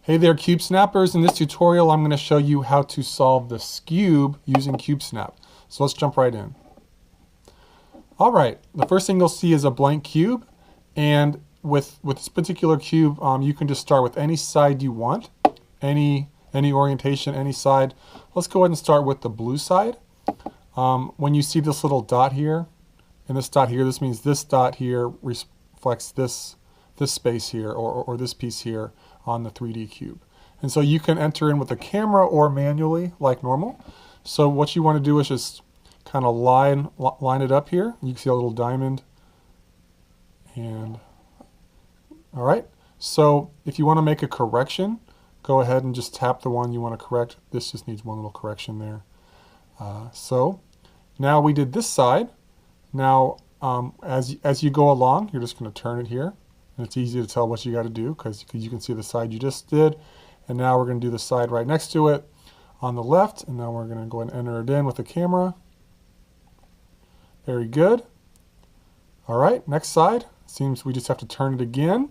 Hey there, Cube Snappers. In this tutorial, I'm going to show you how to solve the Skewb using CubeSnap. So let's jump right in. All right, the first thing you'll see is a blank cube. And with this particular cube, you can just start with any side you want, any orientation, any side. Let's go ahead and start with the blue side. When you see this little dot here, and this dot here, this means this dot here reflects this space here, or this piece here on the 3D cube. And so you can enter in with the camera or manually like normal. So what you want to do is just kind of line it up here. You can see a little diamond. And all right, so if you want to make a correction, go ahead and just tap the one you want to correct. This just needs one little correction there. So now we did this side. Now as you go along, you're just going to turn it here. And it's easy to tell what you got to do because you can see the side you just did. And now we're going to do the side right next to it on the left. And now we're going to go and enter it in with the camera. Very good. All right, next side. Seems we just have to turn it again.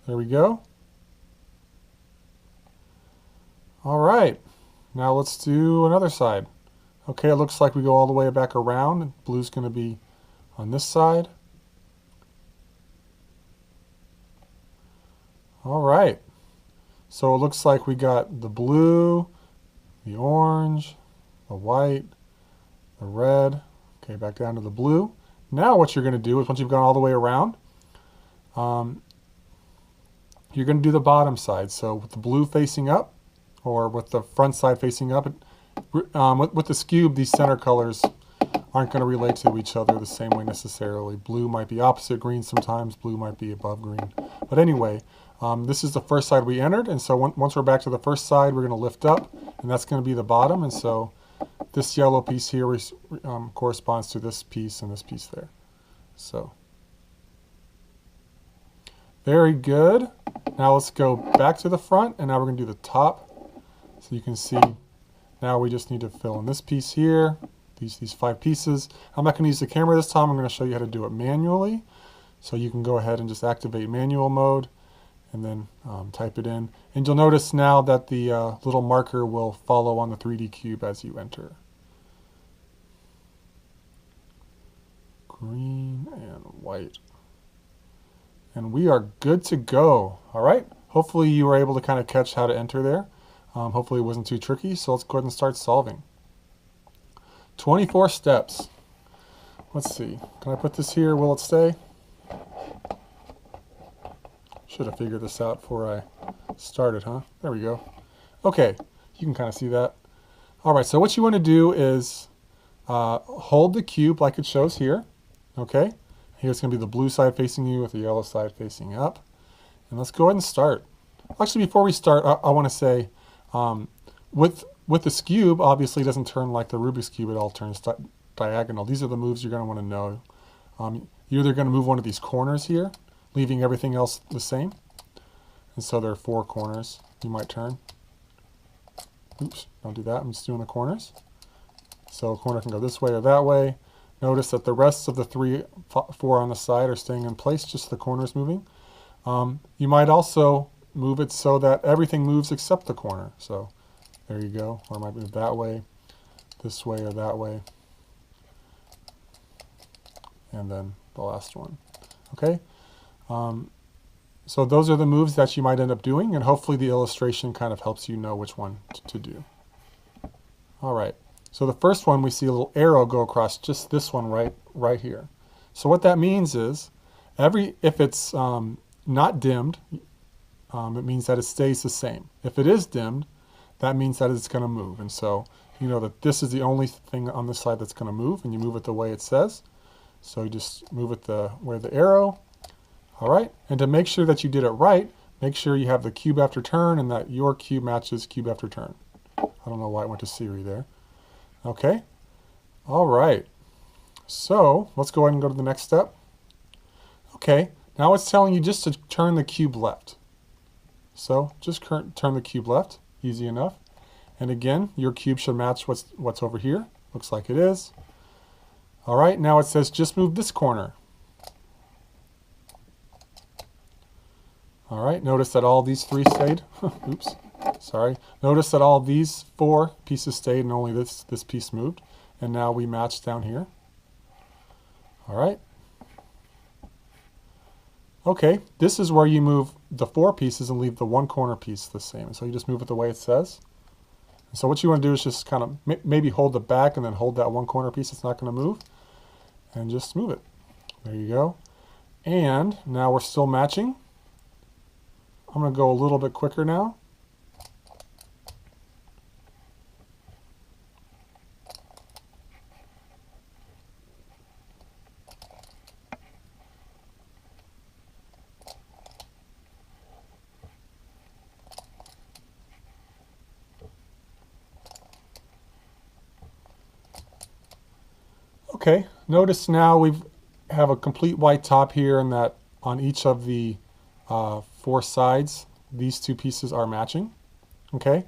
There we go. All right, now let's do another side. Okay, it looks like we go all the way back around. Blue's going to be on this side. All right, so it looks like we got the blue, the orange, the white, the red. Okay, back down to the blue. Now what you're going to do is once you've gone all the way around, you're going to do the bottom side. So with the blue facing up, or with the front side facing up, with the Skewb, these center colors aren't going to relate to each other the same way necessarily. Blue might be opposite green sometimes, blue might be above green. But anyway, this is the first side we entered, and so once we're back to the first side, we're going to lift up, and that's going to be the bottom. And so this yellow piece here corresponds to this piece and this piece there. So very good. Now let's go back to the front, and now we're going to do the top. So you can see now we just need to fill in this piece here, these 5 pieces. I'm not going to use the camera this time. I'm going to show you how to do it manually. So you can go ahead and just activate manual mode and then type it in. And you'll notice now that the little marker will follow on the 3D cube as you enter. Green and white. And we are good to go. All right. Hopefully you were able to kind of catch how to enter there. Hopefully it wasn't too tricky. So let's go ahead and start solving. 24 steps. Let's see. Can I put this here? Will it stay? Should have figured this out before I started, huh? There we go. Okay, you can kind of see that. All right, so what you want to do is hold the cube like it shows here. Okay, here's going to be the blue side facing you with the yellow side facing up. And let's go ahead and start. Actually, before we start, I want to say, with the Skewb, obviously it doesn't turn like the Rubik's Cube. It all turns diagonal. These are the moves you're going to want to know. You're either going to move one of these corners here, leaving everything else the same. And so there are 4 corners you might turn. Oops, don't do that. I'm just doing the corners. So a corner can go this way or that way. Notice that the rest of the 4 on the side are staying in place, just the corners moving. You might also move it so that everything moves except the corner. So there you go. Or I might move that way, this way, or that way. And then the last one. Okay? So those are the moves that you might end up doing, and hopefully the illustration kind of helps you know which one to do. All right. So the first one, we see a little arrow go across just this one right here. So what that means is, if it's not dimmed, it means that it stays the same. If it is dimmed, that means that it's going to move. And so you know that this is the only thing on this side that's going to move, and you move it the way it says. So you just move it where the arrow. All right, and to make sure that you did it right, make sure you have the cube after turn and that your cube matches cube after turn. I don't know why it went to Siri there. Okay, all right. So let's go ahead and go to the next step. Okay, now it's telling you just to turn the cube left. So just turn the cube left, easy enough. And again, your cube should match what's over here. Looks like it is. All right, now it says just move this corner. All right, notice that all these three stayed. Oops, sorry. Notice that all these four pieces stayed and only this piece moved. And now we match down here. All right. Okay, this is where you move the four pieces and leave the one corner piece the same. So you just move it the way it says. So what you want to do is just kind of maybe hold the back and then hold that one corner piece that's not going to move. And just move it. There you go. And now we're still matching. I'm going to go a little bit quicker now. Okay, notice now we have a complete white top here, and that on each of the four sides, these two pieces are matching. Okay,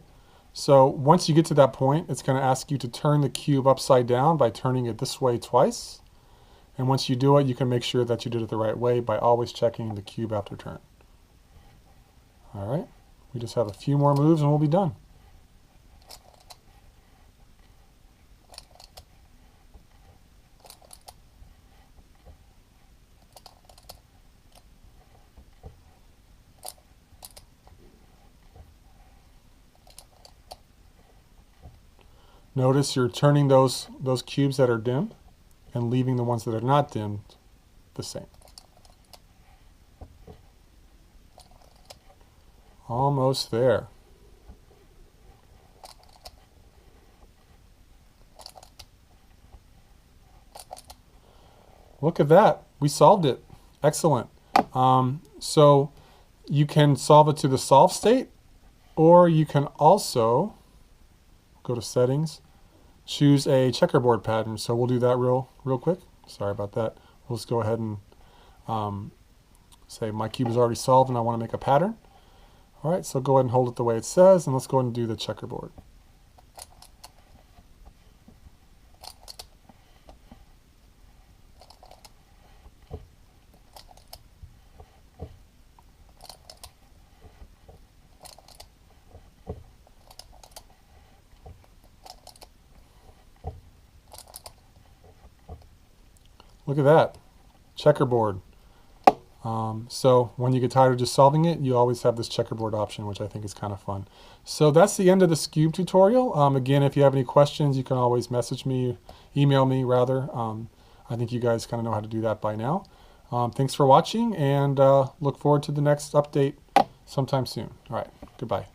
so once you get to that point, it's going to ask you to turn the cube upside down by turning it this way twice. And once you do it, you can make sure that you did it the right way by always checking the cube after turn. All right, we just have a few more moves and we'll be done. Notice you're turning those cubes that are dimmed and leaving the ones that are not dimmed the same. Almost there. Look at that. We solved it. Excellent. So you can solve it to the solve state, or you can also go to settings, choose a checkerboard pattern. So we'll do that real quick. Sorry about that. We'll just go ahead and say my cube is already solved and I want to make a pattern. All right, so go ahead and hold it the way it says, and let's go ahead and do the checkerboard. Look at that, checkerboard. So when you get tired of just solving it, you always have this checkerboard option, which I think is kind of fun. So that's the end of the Skewb tutorial. Again, if you have any questions, you can always message me, email me rather. I think you guys kind of know how to do that by now. Thanks for watching, and look forward to the next update sometime soon. All right, goodbye.